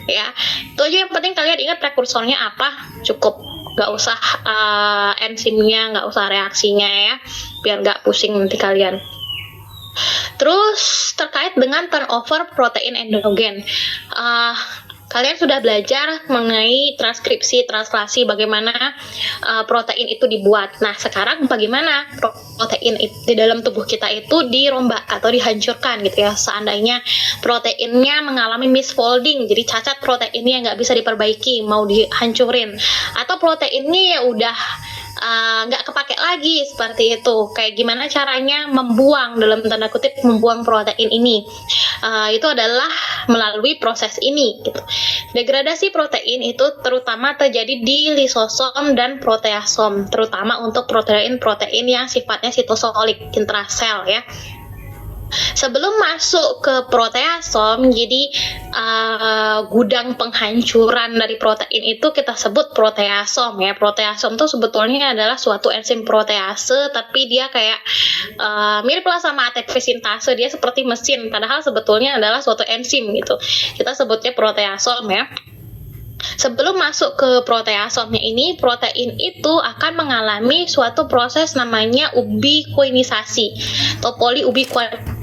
Ya, itu aja yang penting kalian ingat prekursornya apa, cukup. Nggak usah enzimnya, nggak usah reaksinya ya, biar nggak pusing nanti kalian. Terus terkait dengan turnover protein endogen, kalian sudah belajar mengenai transkripsi, translasi, bagaimana protein itu dibuat. Nah, sekarang bagaimana protein di dalam tubuh kita itu dirombak atau dihancurkan gitu ya. Seandainya proteinnya mengalami misfolding, jadi cacat proteinnya nggak bisa diperbaiki, mau dihancurin. Atau proteinnya ya udah nggak kepake lagi seperti itu. Kayak gimana caranya membuang, dalam tanda kutip membuang protein ini, itu adalah melalui proses ini gitu. Degradasi protein itu terutama terjadi di lisosom dan proteasom, terutama untuk protein-protein yang sifatnya sitosolik intrasel ya. Sebelum masuk ke proteasom, jadi gudang penghancuran dari protein itu kita sebut proteasom ya. Proteasom itu sebetulnya adalah suatu enzim protease, tapi dia kayak mirip lah sama ATP sintase, dia seperti mesin, padahal sebetulnya adalah suatu enzim gitu. Kita sebutnya proteasom ya. Sebelum masuk ke proteasomnya ini, protein itu akan mengalami suatu proses namanya ubikuinisasi atau poliubikuinisasi.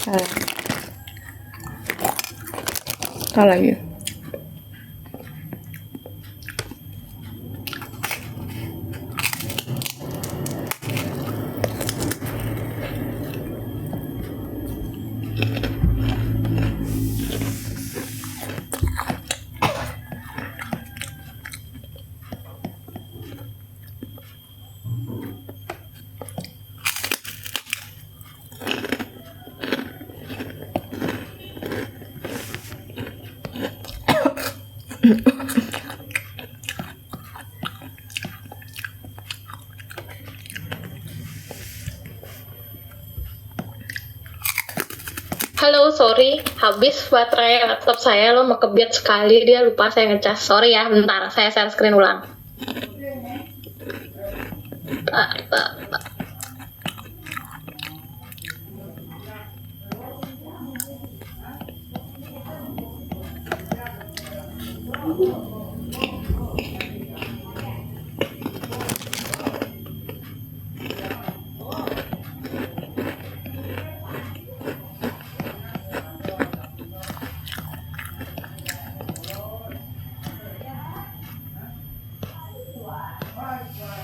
Salah. Salah ya. Halo, sorry, habis baterai laptop saya lo mekebiat sekali, dia lupa saya ngecas. Sorry ya, bentar, saya share screen ulang. Bentar.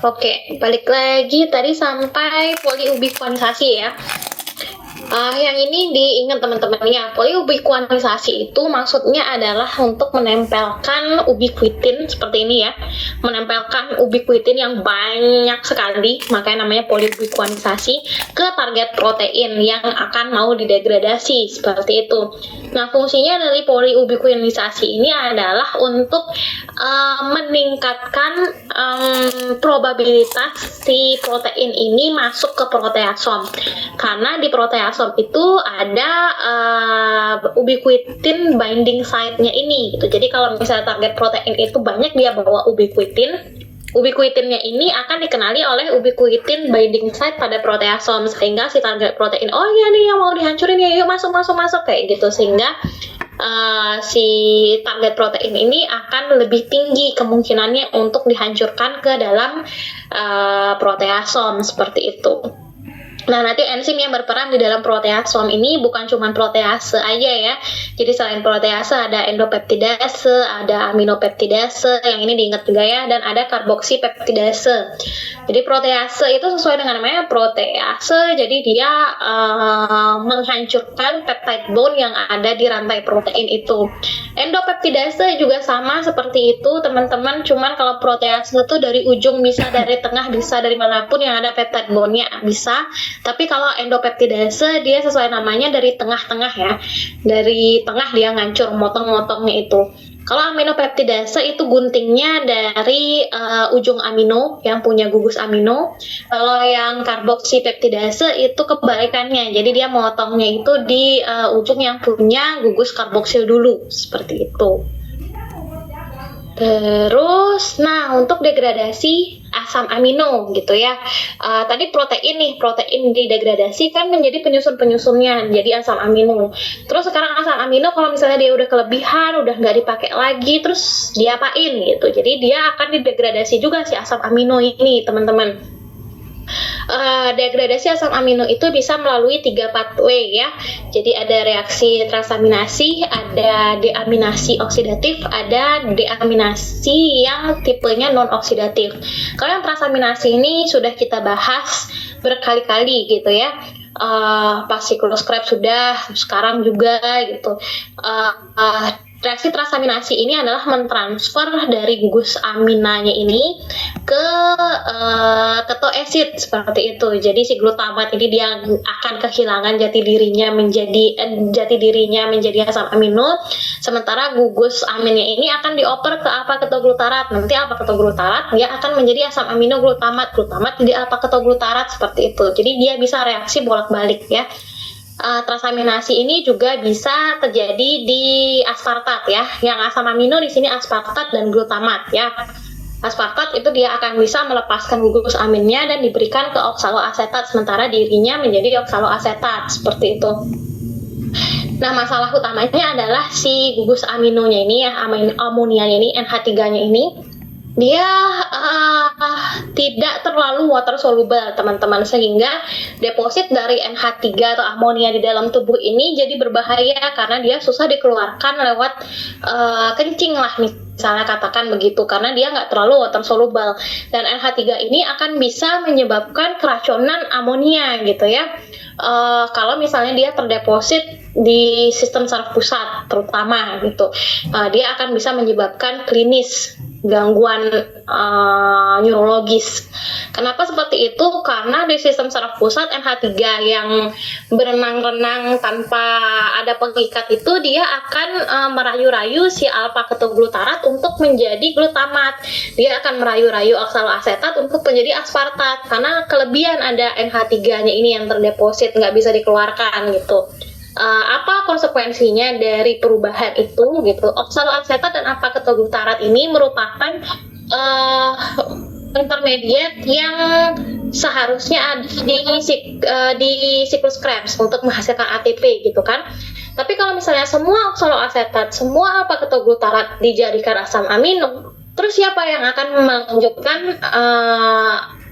Oke, balik lagi tadi sampai poliubikuanisasi ya. Yang ini diingat teman-teman ya, poliubikuanisasi itu maksudnya adalah untuk menempelkan ubiquitin seperti ini ya, menempelkan ubiquitin yang banyak sekali, makanya namanya poliubikuanisasi, ke target protein yang akan mau didegradasi seperti itu. Nah, fungsinya dari poliubikuanisasi ini adalah untuk meningkatkan probabilitas si protein ini masuk ke proteasom, karena di proteasom itu ada ubiquitin binding site-nya ini gitu. Jadi kalau misalnya target protein itu banyak, dia bawa ubiquitinnya ini akan dikenali oleh ubiquitin binding site pada proteasom, sehingga si target protein, oh iya nih yang mau dihancurin ya, yuk masuk kayak gitu, sehingga si target protein ini akan lebih tinggi kemungkinannya untuk dihancurkan ke dalam proteasom seperti itu. Nah, nanti enzim yang berperan di dalam proteasom ini bukan cuma protease aja ya. Jadi selain protease ada endopeptidase, ada aminopeptidase, yang ini diingat juga ya, dan ada karboksipeptidase. Jadi protease itu sesuai dengan namanya protease, jadi dia menghancurkan peptide bond yang ada di rantai protein itu. Endopeptidase juga sama seperti itu, teman-teman, cuman kalau protease itu dari ujung, bisa dari tengah, bisa dari manapun yang ada peptide bondnya bisa. Tapi kalau endopeptidase dia sesuai namanya dari tengah-tengah ya, dari tengah dia ngancur, motong-motongnya itu. Kalau aminopeptidase itu guntingnya dari ujung amino yang punya gugus amino. Kalau yang karboksipeptidase itu kebalikannya, jadi dia motongnya itu di ujung yang punya gugus karboksil dulu, seperti itu. Terus, nah untuk degradasi asam amino gitu ya. Tadi protein didegradasi kan menjadi penyusun-penyusunnya, jadi asam amino. Terus sekarang asam amino kalau misalnya dia udah kelebihan, udah nggak dipakai lagi, terus diapain gitu. Jadi dia akan didegradasi juga si asam amino ini, teman-teman. Degradasi asam amino itu bisa melalui 3 pathway ya. Jadi ada reaksi transaminasi, ada deaminasi oksidatif, ada deaminasi yang tipenya non oksidatif. Kalau yang transaminasi ini sudah kita bahas berkali-kali gitu ya. Pas siklus Krebs sudah, sekarang juga gitu. Reaksi transaminasi ini adalah mentransfer dari gugus aminanya ini ke ketoasid seperti itu. Jadi si glutamat ini dia akan kehilangan jati dirinya menjadi asam amino, sementara gugus aminnya ini akan dioper ke alfa-ketoglutarat. Nanti alfa-ketoglutarat dia akan menjadi asam amino glutamat jadi alfa-ketoglutarat seperti itu. Jadi dia bisa reaksi bolak-balik ya. Transaminasi ini juga bisa terjadi di aspartat ya. Yang asam amino di sini aspartat dan glutamat ya. Aspartat itu dia akan bisa melepaskan gugus aminnya dan diberikan ke oksaloasetat, sementara dirinya menjadi oksaloasetat seperti itu. Nah, masalah utamanya adalah si gugus aminonya ini ya, amonianya ini, NH3-nya ini. dia tidak terlalu water soluble teman-teman, sehingga deposit dari NH3 atau amonia di dalam tubuh ini jadi berbahaya karena dia susah dikeluarkan lewat kencing lah misalnya katakan begitu, karena dia nggak terlalu water soluble, dan NH3 ini akan bisa menyebabkan keracunan amonia gitu ya. Kalau misalnya dia terdeposit di sistem saraf pusat terutama gitu, dia akan bisa menyebabkan klinis gangguan neurologis. Kenapa seperti itu? Karena di sistem saraf pusat NH3 yang berenang-renang tanpa ada pengikat itu dia akan merayu-rayu si alfa ketoglutarat untuk menjadi glutamat. Dia akan merayu-rayu oksaloasetat untuk menjadi aspartat karena kelebihan ada NH3-nya ini yang terdeposit nggak bisa dikeluarkan gitu. Apa konsekuensinya dari perubahan itu gitu? Oksaloasetat dan alfa ketoglutarat ini merupakan intermediate yang seharusnya ada di siklus Krebs untuk menghasilkan ATP gitu kan. Tapi kalau misalnya semua oksaloasetat, semua alfa ketoglutarat dijadikan asam amino, terus siapa yang akan melanjutkan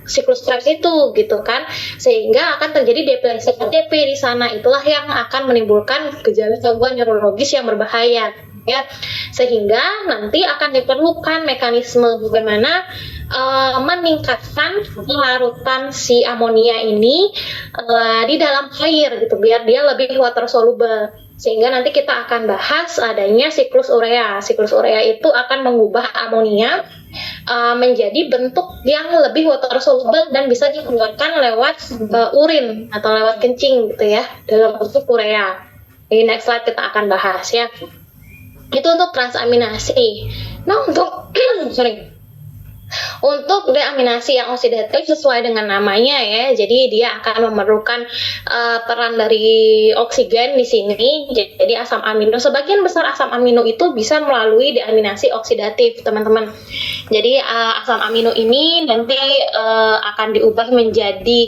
siklus Krebs itu gitu kan, sehingga akan terjadi deplesi ATP di sana. Itulah yang akan menimbulkan gejala gangguan neurologis yang berbahaya ya, sehingga nanti akan diperlukan mekanisme bagaimana meningkatkan larutan si amonia ini di dalam air gitu biar dia lebih water soluble, sehingga nanti kita akan bahas adanya siklus urea. Siklus urea itu akan mengubah amonia menjadi bentuk yang lebih water soluble dan bisa dikeluarkan lewat urin atau lewat kencing gitu ya, dalam bentuk urea. Di next slide kita akan bahas ya. Itu untuk transaminasi. Nah, untuk deaminasi yang oksidatif sesuai dengan namanya ya, jadi dia akan memerlukan peran dari oksigen di sini. Jadi asam amino, sebagian besar asam amino itu bisa melalui deaminasi oksidatif, teman-teman. Jadi asam amino ini nanti akan diubah menjadi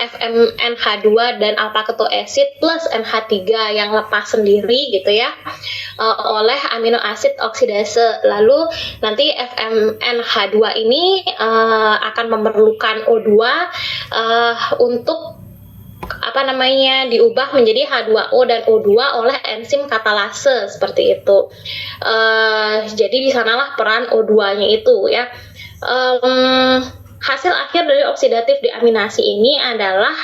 FMNH2 dan alpha ketoasid plus NH3 yang lepas sendiri gitu ya, oleh amino asid oksidase. Lalu nanti FMNH2 ini akan memerlukan O2 untuk diubah menjadi H2O dan O2 oleh enzim katalase seperti itu. Jadi di sanalah peran O2-nya itu ya. Hasil akhir dari oksidatif deaminasi ini adalah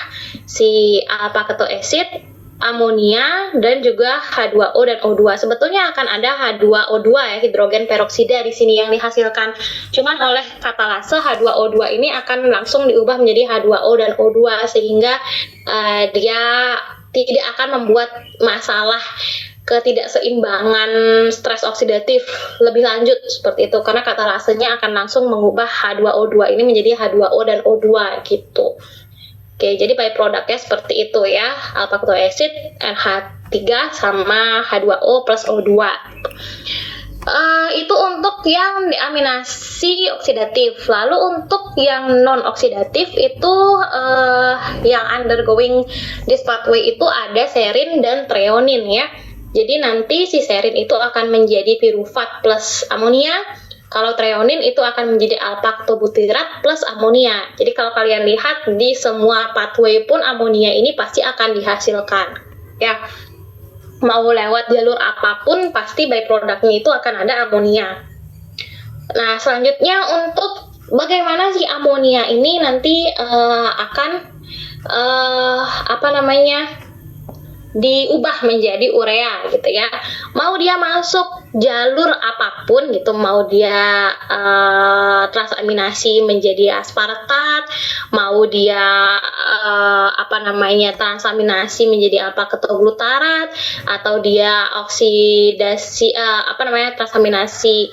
si alpha ketoasid, amonia, dan juga H2O dan O2. Sebetulnya akan ada H2O2 ya, hidrogen peroksida di sini yang dihasilkan. Cuman oleh katalase H2O2 ini akan langsung diubah menjadi H2O dan O2, sehingga dia tidak akan membuat masalah ketidakseimbangan stres oksidatif lebih lanjut seperti itu, karena katalasenya akan langsung mengubah H2O2 ini menjadi H2O dan O2 gitu. Oke, jadi byproduct-nya seperti itu ya, alpha ketoasid, NH3 sama H2O plus O2. Itu untuk yang deaminasi oksidatif. Lalu untuk yang non oksidatif itu yang undergoing this pathway itu ada serin dan treonin ya. Jadi nanti si serin itu akan menjadi pirufat plus amonia. Kalau treonin itu akan menjadi alpha ketobutirat plus amonia. Jadi kalau kalian lihat di semua pathway pun amonia ini pasti akan dihasilkan. Ya, mau lewat jalur apapun pasti byproduct-nya itu akan ada amonia. Nah, selanjutnya untuk bagaimana si amonia ini nanti akan diubah menjadi urea gitu ya. Mau dia masuk jalur apapun gitu, mau dia transaminasi menjadi aspartat, mau dia transaminasi menjadi alpha ketoglutarat, atau dia oksidasi transaminasi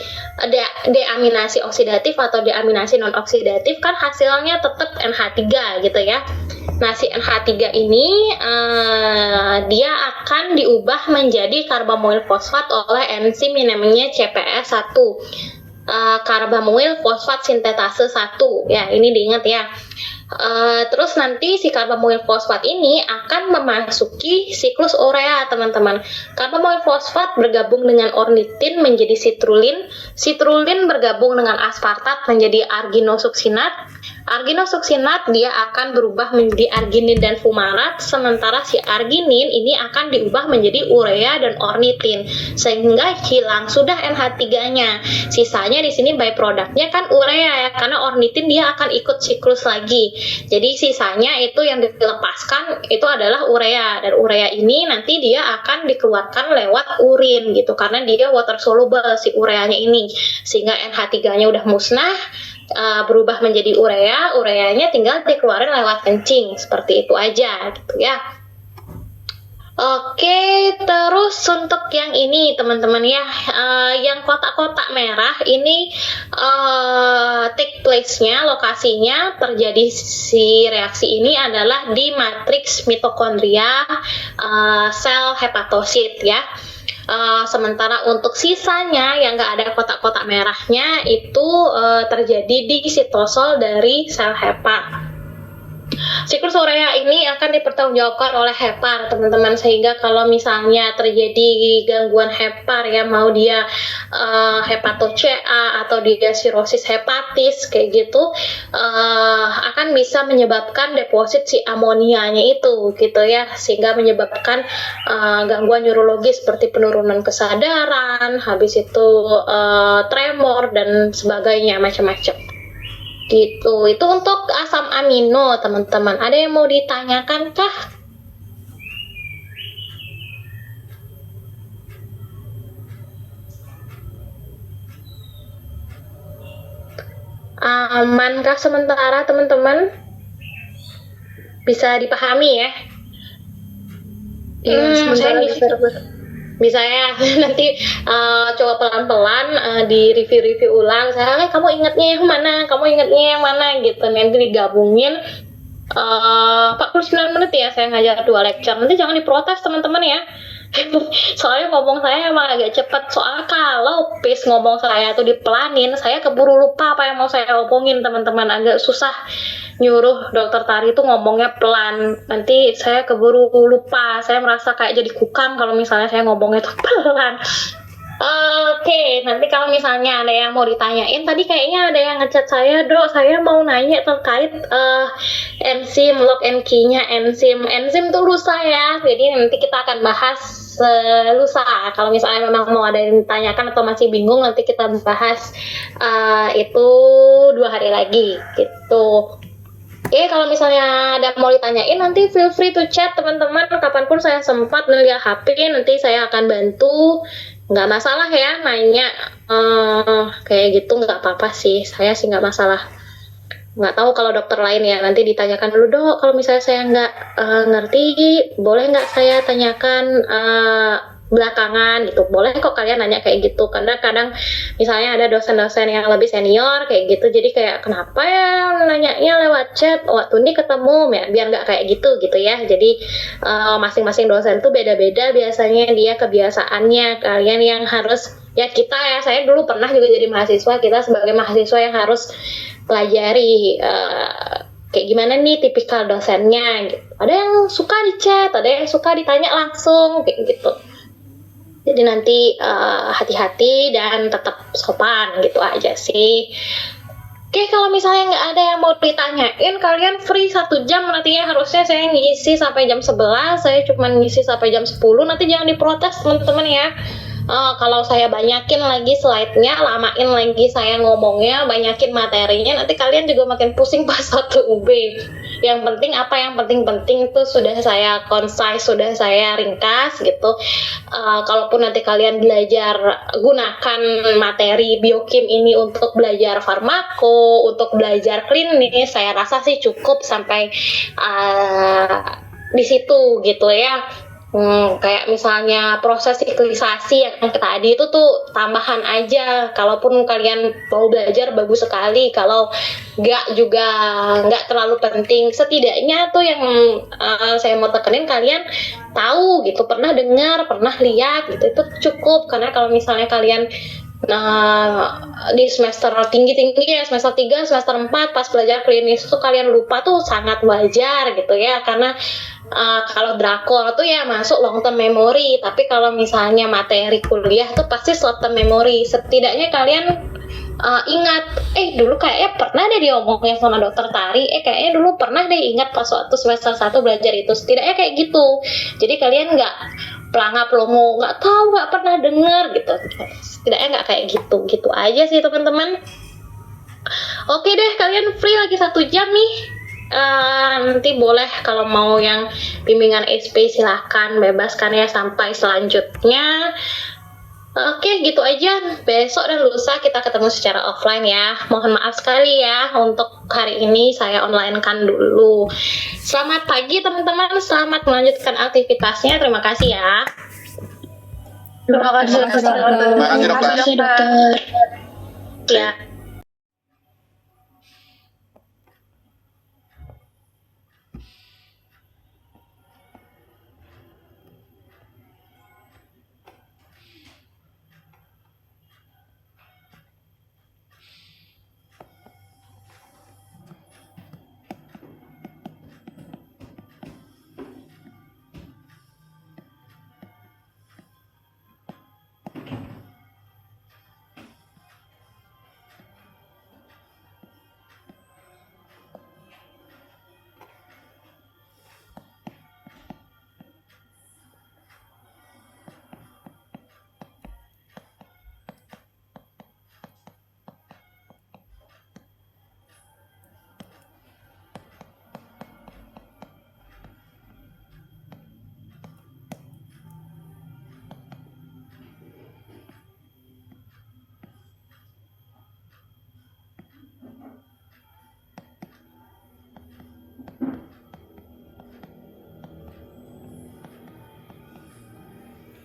deaminasi oksidatif atau deaminasi non oksidatif, kan hasilnya tetap NH3 gitu ya. Nah, si NH3 ini dia akan diubah menjadi karbamoil fosfat oleh enzim yang namanya CPS1, karbamoil fosfat sintetase 1 ya, ini diingat ya. Terus nanti si karbomoil fosfat ini akan memasuki siklus urea, teman-teman. Karbomoil fosfat bergabung dengan ornitin menjadi sitrulin, sitrulin bergabung dengan aspartat menjadi arginosuksinat. Arginosuksinat dia akan berubah menjadi arginin dan fumarat, sementara si arginin ini akan diubah menjadi urea dan ornitin, sehingga hilang sudah NH3-nya. Sisanya di sini byproduct-nya kan urea ya, karena ornitin dia akan ikut siklus lagi. Jadi sisanya itu yang dilepaskan itu adalah urea, dan urea ini nanti dia akan dikeluarkan lewat urin gitu, karena dia water soluble si ureanya ini, sehingga NH3-nya udah musnah, berubah menjadi urea, ureanya tinggal dikeluarin lewat kencing, seperti itu aja gitu ya. Oke, terus untuk yang ini teman-teman ya, yang kotak-kotak merah ini take place-nya, lokasinya terjadi si reaksi ini adalah di matriks mitokondria sel hepatosit ya. Sementara untuk sisanya yang nggak ada kotak-kotak merahnya itu terjadi di sitosol dari sel hepar. Siklus urea ini akan dipertanggungjawabkan oleh hepar, teman-teman, sehingga kalau misalnya terjadi gangguan hepar ya, mau dia hepato-CA atau dia sirosis hepatis kayak gitu, akan bisa menyebabkan deposit si amonianya itu gitu ya, sehingga menyebabkan gangguan neurologis seperti penurunan kesadaran, habis itu tremor dan sebagainya, macam-macam. Gitu. Itu untuk asam amino, teman-teman. Ada yang mau ditanyakan kah? Amankah sementara, teman-teman? Bisa dipahami ya? Sementara bisa ya. Nanti coba pelan-pelan di review ulang. Saya, kamu ingatnya yang mana? Kamu ingatnya yang mana? Gitu. Nanti digabungin 49 menit ya saya ngajar 2 lecture. Nanti jangan diprotes teman-teman ya. Soalnya ngomong saya emang agak cepat. Soalnya kalau pace ngomong saya tuh dipelanin, saya keburu lupa apa yang mau saya omongin, teman-teman. Agak susah nyuruh dokter Tari itu ngomongnya pelan, nanti saya keburu lupa, saya merasa kayak jadi kukang kalau misalnya saya ngomongnya tuh pelan. Oke, nanti kalau misalnya ada yang mau ditanyain, tadi kayaknya ada yang ngechat saya, Dok, saya mau nanya terkait enzim, lock and key-nya enzim tuh lusa ya, jadi nanti kita akan bahas lusa. Kalau misalnya memang mau ada yang ditanyakan atau masih bingung, nanti kita bahas itu 2 hari lagi gitu. Oke, kalau misalnya ada mau ditanyain, nanti feel free to chat teman-teman, kapanpun saya sempat ngeliat HP, nanti saya akan bantu. Nggak masalah ya nanya kayak gitu, nggak apa-apa sih, saya sih nggak masalah. Nggak tahu kalau dokter lain ya, nanti ditanyakan dulu, Dok, kalau misalnya saya nggak ngerti, boleh nggak saya tanyakan belakangan gitu. Boleh kok kalian nanya kayak gitu, karena kadang misalnya ada dosen-dosen yang lebih senior kayak gitu, jadi kayak kenapa ya nanyanya lewat chat, waktu ini ketemu ya, biar nggak kayak gitu ya. Jadi masing-masing dosen tuh beda-beda biasanya dia kebiasaannya. Kalian yang harus ya, kita ya, saya dulu pernah juga jadi mahasiswa, kita sebagai mahasiswa yang harus pelajari kayak gimana nih tipikal dosennya gitu. Ada yang suka di chat, ada yang suka ditanya langsung kayak gitu. Jadi nanti hati-hati dan tetap sopan gitu aja sih. Oke, kalau misalnya nggak ada yang mau ditanyain, kalian free 1 jam, nantinya harusnya saya ngisi sampai jam 11, saya cuma ngisi sampai jam 10, nanti jangan diprotes teman-teman ya. Kalau saya banyakin lagi slide-nya, lamain lagi saya ngomongnya, banyakin materinya, nanti kalian juga makin pusing pas 1 UB. Yang penting apa yang penting-penting itu sudah saya concise, sudah saya ringkas gitu. Kalaupun nanti kalian belajar gunakan materi biokim ini untuk belajar farmako, untuk belajar klinis, saya rasa sih cukup sampai di situ gitu ya. Kayak misalnya proses siklisasi yang tadi itu tuh tambahan aja. Kalaupun kalian mau belajar bagus sekali, kalau nggak juga nggak terlalu penting. Setidaknya tuh yang saya mau tekenin, kalian tahu gitu, pernah dengar, pernah lihat gitu, itu cukup. Karena kalau misalnya kalian Nah, di semester tinggi-tinggi ya, semester 3, semester 4 pas belajar klinis tuh kalian lupa tuh sangat wajar gitu ya, karena kalau drakor tuh ya masuk long term memory, tapi kalau misalnya materi kuliah tuh pasti short term memory. Setidaknya kalian ingat, dulu kayaknya pernah deh diomongin sama dokter Tari, kayaknya dulu pernah deh ingat pas waktu semester 1 belajar itu, setidaknya kayak gitu. Jadi kalian nggak pelangap longo, nggak tahu, nggak pernah dengar gitu. Setidaknya nggak kayak gitu aja sih teman-teman. Oke deh, kalian free lagi 1 jam nih. Nanti boleh kalau mau yang bimbingan SP silahkan bebaskan ya sampai selanjutnya. Oke, gitu aja. Besok dan lusa kita ketemu secara offline ya. Mohon maaf sekali ya untuk hari ini saya online-kan dulu. Selamat pagi teman-teman, selamat melanjutkan aktivitasnya. Terima kasih ya. Terima kasih, Terima kasih, dokter. dokter. Terima kasih, dokter. Terima kasih dokter. Ya.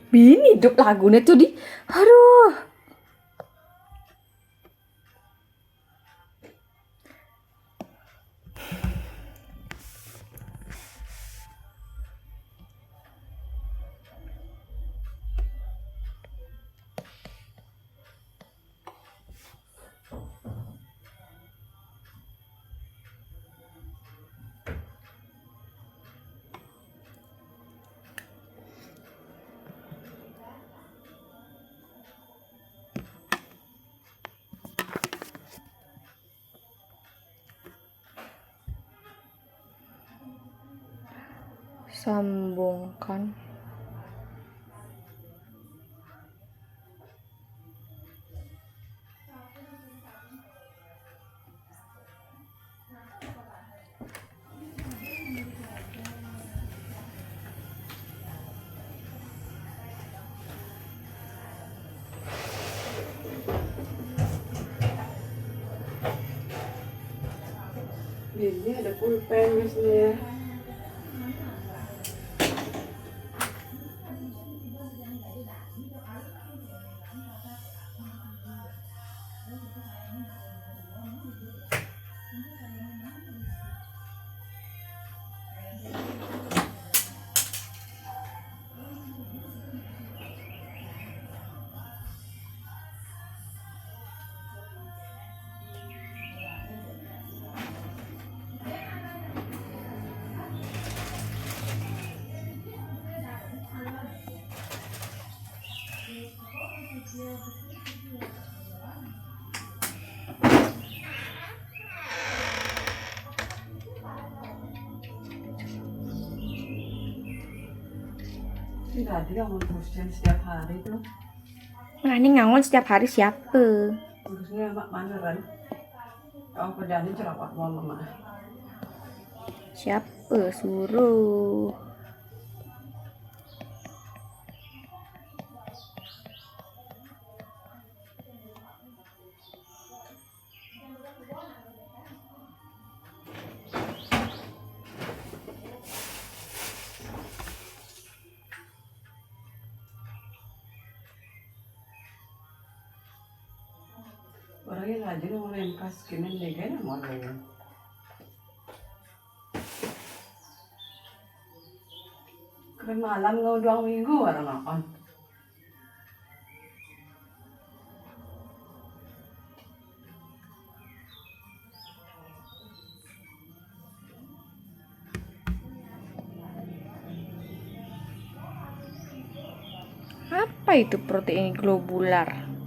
Bini hidup lagunya tuh di, aduh. Sambungkan. Ini ada pulpen biasanya ya. Ini tadi yang ngurusin setiap hari tuh. Nah, ini ngangon setiap hari siapa? Ngurusnya mak mana kan? Kalau kerjanya cerawat mama. Siapa suruh? Orangnya rajin mau lempas kini neganya mau orangnya. Keren malam nggak 2 minggu orang makan. Apa itu protein globular?